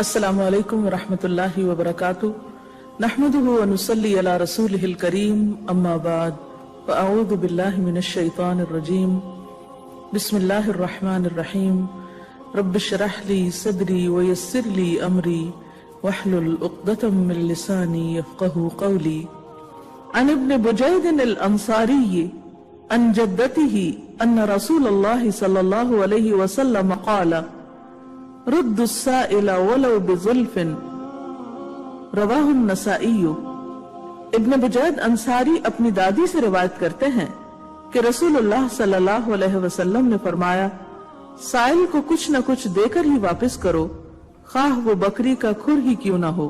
السلام علیکم ورحمۃ اللہ وبرکاتہ نحمده ونصلی علی رسولہ الکریم اما بعد فاعوذ باللہ من الشیطان الرجیم بسم اللہ الرحمن الرحیم رب اشرح لی صدری ویسر لی امری واحلل عقدۃ من لسانی یفقہوا قولی عن ابن بجید الانصاری عن جدته ان رسول اللہ صلی اللہ علیہ وسلم قال رد السائل ولو بظلف رواہ النسائی۔ ابن بجید انصاری اپنی دادی سے روایت کرتے ہیں کہ رسول اللہ صلی اللہ علیہ وسلم نے فرمایا، سائل کو کچھ نہ کچھ دے کر ہی واپس کرو، خواہ وہ بکری کا کھر ہی کیوں نہ ہو۔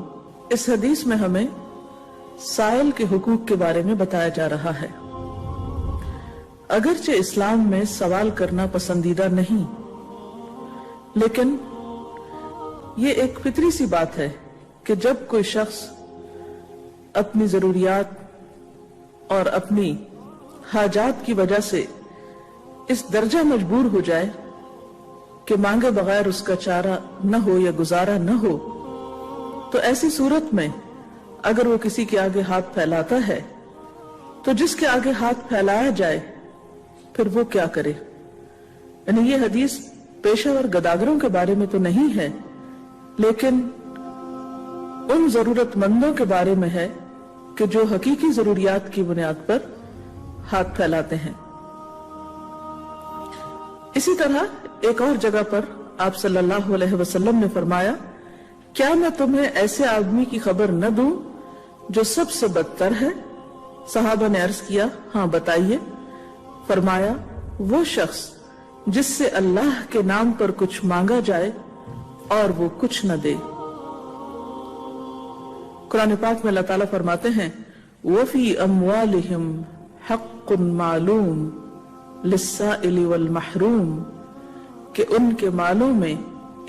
اس حدیث میں ہمیں سائل کے حقوق کے بارے میں بتایا جا رہا ہے۔ اگرچہ اسلام میں سوال کرنا پسندیدہ نہیں، لیکن یہ ایک فطری سی بات ہے کہ جب کوئی شخص اپنی ضروریات اور اپنی حاجات کی وجہ سے اس درجہ مجبور ہو جائے کہ مانگے بغیر اس کا چارہ نہ ہو یا گزارا نہ ہو، تو ایسی صورت میں اگر وہ کسی کے آگے ہاتھ پھیلاتا ہے تو جس کے آگے ہاتھ پھیلایا جائے پھر وہ کیا کرے؟ یعنی یہ حدیث پیشہ ور گداگروں کے بارے میں تو نہیں ہے، لیکن ان ضرورت مندوں کے بارے میں ہے کہ جو حقیقی ضروریات کی بنیاد پر ہاتھ پھیلاتے ہیں۔ اسی طرح ایک اور جگہ پر آپ صلی اللہ علیہ وسلم نے فرمایا، کیا میں تمہیں ایسے آدمی کی خبر نہ دوں جو سب سے بدتر ہے؟ صحابہ نے عرض کیا، ہاں بتائیے۔ فرمایا، وہ شخص جس سے اللہ کے نام پر کچھ مانگا جائے اور وہ کچھ نہ دے۔ قرآن پاک میں اللہ تعالیٰ فرماتے ہیں، وَفِي أَمْوَالِهِمْ حَقٌّ مَعْلُومٌ لِلسَّائِلِ وَالْمَحْرُومِ، کہ ان کے مالوں میں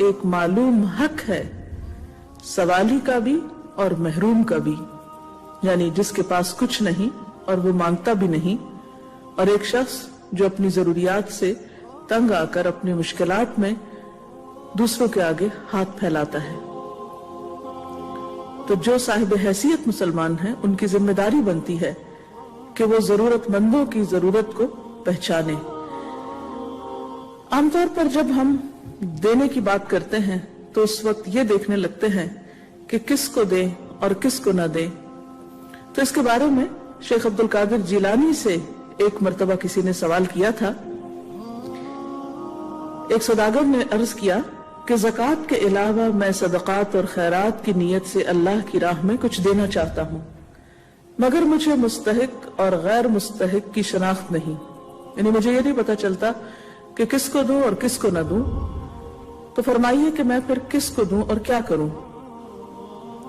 ایک معلوم حق ہے، سوالی کا بھی اور محروم کا بھی، یعنی جس کے پاس کچھ نہیں اور وہ مانگتا بھی نہیں، اور ایک شخص جو اپنی ضروریات سے تنگ آ کر اپنی مشکلات میں دوسروں کے آگے ہاتھ پھیلاتا ہے۔ تو جو صاحب حیثیت مسلمان ہیں ان کی ذمہ داری بنتی ہے کہ وہ ضرورت مندوں کی ضرورت کو پہچانے۔ عام طور پر جب ہم دینے کی بات کرتے ہیں تو اس وقت یہ دیکھنے لگتے ہیں کہ کس کو دیں اور کس کو نہ دیں۔ تو اس کے بارے میں شیخ عبد القادر جیلانی سے ایک مرتبہ کسی نے سوال کیا تھا۔ ایک سوداگر نے عرض کیا کہ زکوٰۃ کے علاوہ میں صدقات اور خیرات کی نیت سے اللہ کی راہ میں کچھ دینا چاہتا ہوں، مگر مجھے مستحق اور غیر مستحق کی شناخت نہیں، یعنی مجھے یہ نہیں پتا چلتا کہ کس کو دوں اور کس کو نہ دوں، تو فرمائیے کہ میں پھر کس کو دوں اور کیا کروں؟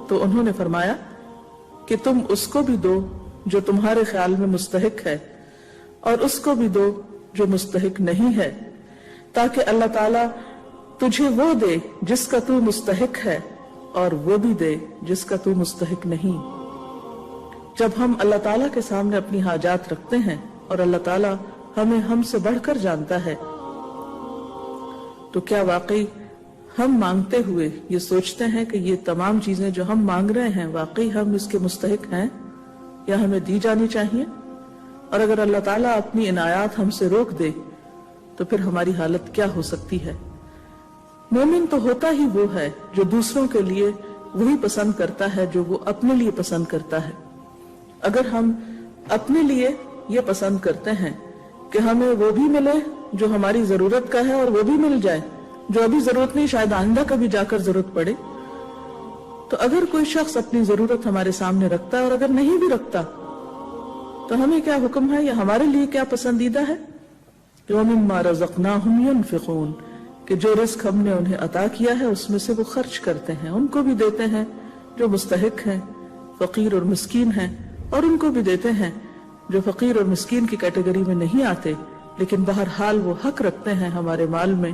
تو انہوں نے فرمایا کہ تم اس کو بھی دو جو تمہارے خیال میں مستحق ہے اور اس کو بھی دو جو مستحق نہیں ہے، تاکہ اللہ تعالیٰ تجھے وہ دے جس کا تو مستحق ہے اور وہ بھی دے جس کا تو مستحق نہیں۔ جب ہم اللہ تعالیٰ کے سامنے اپنی حاجات رکھتے ہیں اور اللہ تعالیٰ ہمیں ہم سے بڑھ کر جانتا ہے، تو کیا واقعی ہم مانگتے ہوئے یہ سوچتے ہیں کہ یہ تمام چیزیں جو ہم مانگ رہے ہیں واقعی ہم اس کے مستحق ہیں یا ہمیں دی جانی چاہیے؟ اور اگر اللہ تعالیٰ اپنی عنایات ہم سے روک دے تو پھر ہماری حالت کیا ہو سکتی ہے؟ مومن تو ہوتا ہی وہ ہے جو دوسروں کے لیے وہی پسند کرتا ہے جو وہ اپنے لیے پسند کرتا ہے۔ اگر ہم اپنے لیے یہ پسند کرتے ہیں کہ ہمیں وہ بھی ملے جو ہماری ضرورت کا ہے اور وہ بھی مل جائے جو ابھی ضرورت نہیں، شاید آئندہ کبھی جا کر ضرورت پڑے، تو اگر کوئی شخص اپنی ضرورت ہمارے سامنے رکھتا ہے اور اگر نہیں بھی رکھتا تو ہمیں کیا حکم ہے یا ہمارے لیے کیا پسندیدہ ہے؟ وَمِمَّا رَزَقْنَاهُمْ يُنْفِقُونَ، کہ جو رزق ہم نے انہیں عطا کیا ہے اس میں سے وہ خرچ کرتے ہیں، ان کو بھی دیتے ہیں جو مستحق ہیں، فقیر اور مسکین ہیں، اور ان کو بھی دیتے ہیں جو فقیر اور مسکین کی کیٹیگری میں نہیں آتے، لیکن بہرحال وہ حق رکھتے ہیں ہمارے مال میں،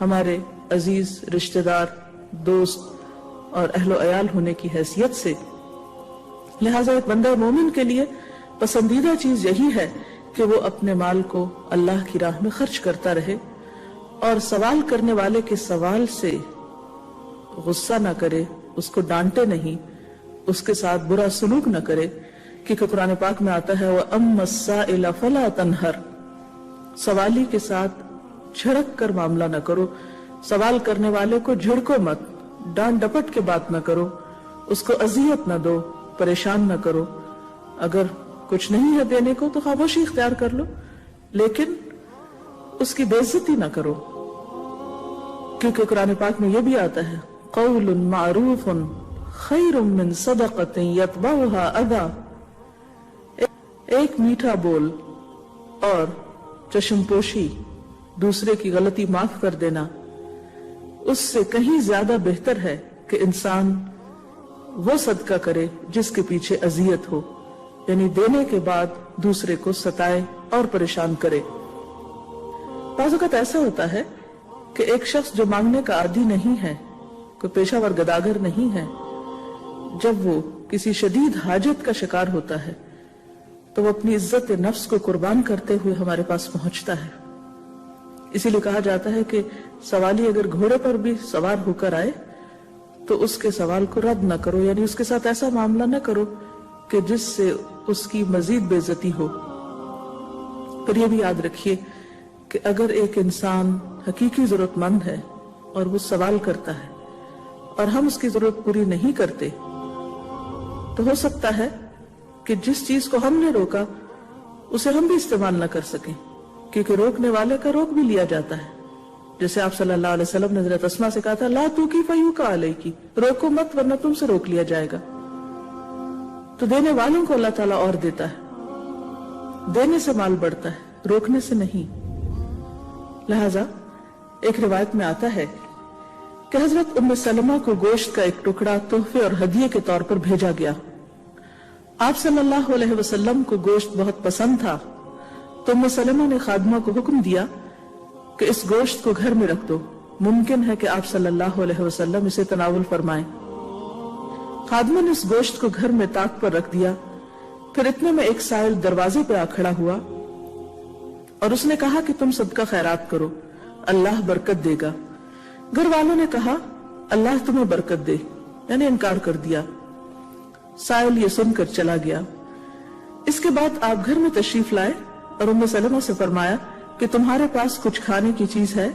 ہمارے عزیز رشتہ دار، دوست اور اہل و عیال ہونے کی حیثیت سے۔ لہٰذا ایک بندہ مومن کے لیے پسندیدہ چیز یہی ہے کہ وہ اپنے مال کو اللہ کی راہ میں خرچ کرتا رہے اور سوال کرنے والے کے سوال سے غصہ نہ کرے، اس کو ڈانٹے نہیں، اس کے ساتھ برا سلوک نہ کرے، کیونکہ قرآن پاک میں آتا ہے وَأَمَّا السَّائِلَ فَلَا تَنْهَرْ، سوالی کے ساتھ جھڑک کر معاملہ نہ کرو، سوال کرنے والے کو جھڑکو مت، ڈانٹ ڈپٹ کے بات نہ کرو، اس کو اذیت نہ دو، پریشان نہ کرو۔ اگر کچھ نہیں ہے دینے کو تو خاموشی اختیار کر لو، لیکن اس کی بے عزتی نہ کرو، کیونکہ قرآن پاک میں یہ بھی آتا ہے قول معروف خیر من صدقۃ یتبعها اذی، ایک میٹھا بول اور چشم پوشی، دوسرے کی غلطی معاف کر دینا، اس سے کہیں زیادہ بہتر ہے کہ انسان وہ صدقہ کرے جس کے پیچھے اذیت ہو، یعنی دینے کے بعد دوسرے کو ستائے اور پریشان کرے۔ بعض اوقات ایسا ہوتا ہے کہ ایک شخص جو مانگنے کا عادی نہیں ہے، کوئی پیشہ ور گداگر نہیں ہے، جب وہ کسی شدید حاجت کا شکار ہوتا ہے تو وہ اپنی عزت نفس کو قربان کرتے ہوئے ہمارے پاس پہنچتا ہے۔ اسی لیے کہا جاتا ہے کہ سوالی اگر گھوڑے پر بھی سوار ہو کر آئے تو اس کے سوال کو رد نہ کرو، یعنی اس کے ساتھ ایسا معاملہ نہ کرو کہ جس سے اس کی مزید بے عزتی ہو۔ پھر یہ بھی یاد رکھیے کہ اگر ایک انسان حقیقی ضرورت مند ہے اور وہ سوال کرتا ہے اور ہم اس کی ضرورت پوری نہیں کرتے تو ہو سکتا ہے کہ جس چیز کو ہم نے روکا اسے ہم بھی استعمال نہ کر سکیں، کیونکہ روکنے والے کا روک بھی لیا جاتا ہے۔ جیسے آپ صلی اللہ علیہ وسلم نے حضرت اسماء سے کہا تھا لا توکی فیوکا علیکی، روکو مت ورنہ تم سے روک لیا جائے گا۔ تو دینے والوں کو اللہ تعالیٰ اور دیتا ہے، دینے سے مال بڑھتا ہے، روکنے سے نہیں۔ لہذا ایک روایت میں آتا ہے کہ حضرت ام سلمہ کو گوشت کا ایک ٹکڑا تحفے اور ہدیے کے طور پر بھیجا گیا۔ آپ صلی اللہ علیہ وسلم کو گوشت بہت پسند تھا تو ام سلمہ نے خادمہ کو حکم دیا کہ اس گوشت کو گھر میں رکھ دو، ممکن ہے کہ آپ صلی اللہ علیہ وسلم اسے تناول فرمائیں۔ خادمہ نے اس گوشت کو گھر میں طاق پر رکھ دیا۔ پھر اتنے میں ایک سائل دروازے پہ آ کھڑا ہوا اور اس نے کہا کہ تم صدقہ خیرات کرو، اللہ برکت دے گا۔ گھر والوں نے کہا اللہ تمہیں برکت دے، یعنی انکار کر دیا۔ سائل یہ سن کر چلا گیا۔ اس کے بعد آپ گھر میں تشریف لائے اور ام سلمہ سے فرمایا کہ تمہارے پاس کچھ کھانے کی چیز ہے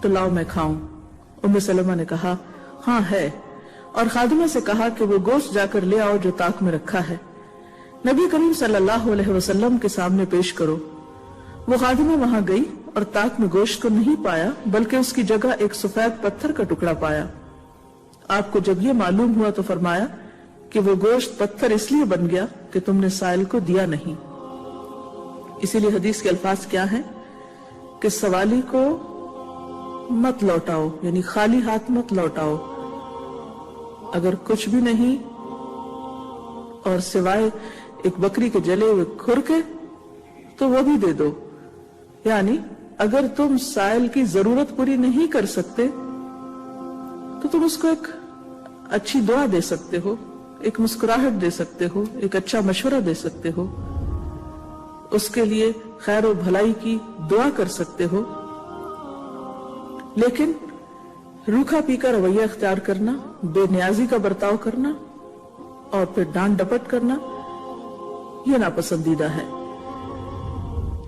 تو لاؤ میں کھاؤں۔ ام سلمہ نے کہا ہاں ہے، اور خادمہ سے کہا کہ وہ گوشت جا کر لے آؤ جو طاق میں رکھا ہے، نبی کریم صلی اللہ علیہ وسلم کے سامنے پیش کرو۔ وہ خادمہ وہاں گئی اور طاق میں گوشت کو نہیں پایا، بلکہ اس کی جگہ ایک سفید پتھر کا ٹکڑا پایا۔ آپ کو جب یہ معلوم ہوا تو فرمایا کہ وہ گوشت پتھر اس لیے بن گیا کہ تم نے سائل کو دیا نہیں۔ اسی لیے حدیث کے الفاظ کیا ہیں کہ سوالی کو مت لوٹاؤ، یعنی خالی ہاتھ مت لوٹاؤ۔ اگر کچھ بھی نہیں اور سوائے ایک بکری کے جلے ہوئے کھر کے تو وہ بھی دے دو، یعنی اگر تم سائل کی ضرورت پوری نہیں کر سکتے تو تم اس کو ایک اچھی دعا دے سکتے ہو، ایک مسکراہٹ دے سکتے ہو، ایک اچھا مشورہ دے سکتے ہو، اس کے لیے خیر و بھلائی کی دعا کر سکتے ہو۔ لیکن روکھا پی کا رویہ اختیار کرنا، بے نیازی کا برتاؤ کرنا اور پھر ڈانٹ ڈپٹ کرنا یہ ناپسندیدہ ہے۔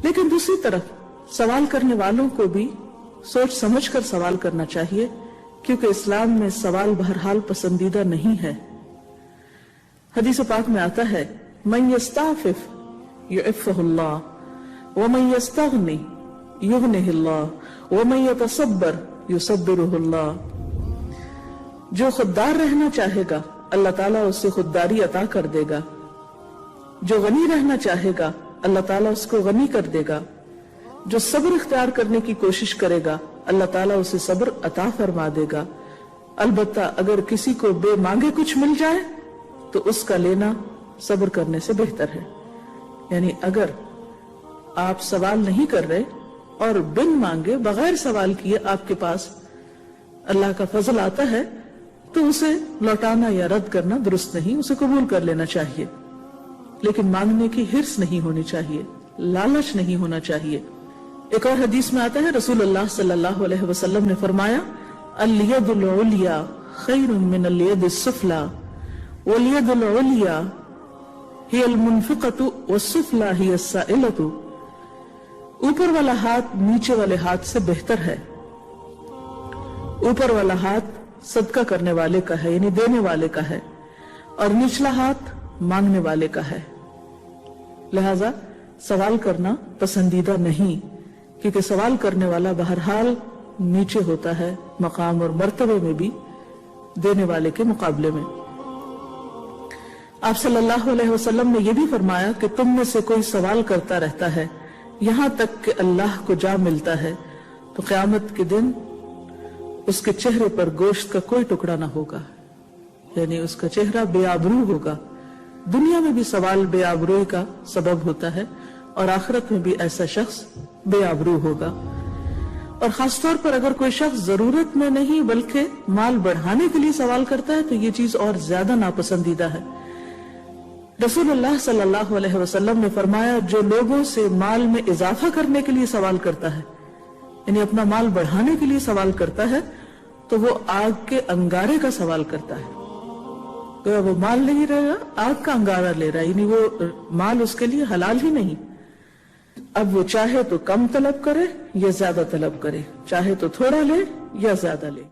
لیکن دوسری طرف سوال کرنے والوں کو بھی سوچ سمجھ کر سوال کرنا چاہیے، کیونکہ اسلام میں سوال بہرحال پسندیدہ نہیں ہے۔ حدیث پاک میں آتا ہے من یستعفف یعفہ اللہ ومن یستغنی یغنہ اللہ ومن یتصبر یصبرہ اللہ۔ جو خوددار رہنا چاہے گا اللہ تعالیٰ اسے خودداری عطا کر دے گا، جو غنی رہنا چاہے گا اللہ تعالیٰ اس کو غنی کر دے گا، جو صبر اختیار کرنے کی کوشش کرے گا اللہ تعالیٰ اسے صبر عطا فرما دے گا۔ البتہ اگر کسی کو بے مانگے کچھ مل جائے تو اس کا لینا صبر کرنے سے بہتر ہے۔ یعنی اگر آپ سوال نہیں کر رہے اور بن مانگے بغیر سوال کیے آپ کے پاس اللہ کا فضل آتا ہے تو اسے لوٹانا یا رد کرنا درست نہیں، اسے قبول کر لینا چاہیے، لیکن مانگنے کی حرص نہیں ہونی چاہیے، لالچ نہیں ہونا چاہیے۔ ایک اور حدیث میں آتا ہے رسول اللہ صلی اللہ علیہ وسلم نے فرمایا الید العلیا خیر من الید السفلی والید العلیا ہی المنفقۃ والسفلی ہی السائلۃ. اوپر والا ہاتھ نیچے والے ہاتھ سے بہتر ہے. اوپر والا ہاتھ صدقہ کرنے والے کا ہے یعنی دینے والے کا ہے، اور نچلا ہاتھ مانگنے والے کا ہے. لہذا سوال کرنا پسندیدہ نہیں، کیونکہ سوال کرنے والا بہرحال نیچے ہوتا ہے مقام اور مرتبے میں بھی دینے والے کے مقابلے میں. آپ صلی اللہ علیہ وسلم نے یہ بھی فرمایا کہ تم میں سے کوئی سوال کرتا رہتا ہے یہاں تک کہ اللہ کو جا ملتا ہے تو قیامت کے دن اس کے چہرے پر گوشت کا کوئی ٹکڑا نہ ہوگا، یعنی اس کا چہرہ بے آبرو ہوگا. دنیا میں بھی سوال بے آبروئی کا سبب ہوتا ہے اور آخرت میں بھی ایسا شخص بے آبرو ہوگا. اور خاص طور پر اگر کوئی شخص ضرورت میں نہیں بلکہ مال بڑھانے کے لیے سوال کرتا ہے تو یہ چیز اور زیادہ ناپسندیدہ ہے. رسول اللہ صلی اللہ علیہ وسلم نے فرمایا جو لوگوں سے مال میں اضافہ کرنے کے لیے سوال کرتا ہے یعنی اپنا مال بڑھانے کے لیے سوال کرتا ہے تو وہ آگ کے انگارے کا سوال کرتا ہے. وہ مال نہیں رہے گا، آگ کا انگارہ لے رہا ہے، یعنی وہ مال اس کے لیے حلال ہی نہیں. اب وہ چاہے تو کم طلب کرے یا زیادہ طلب کرے، چاہے تو تھوڑا لے یا زیادہ لے.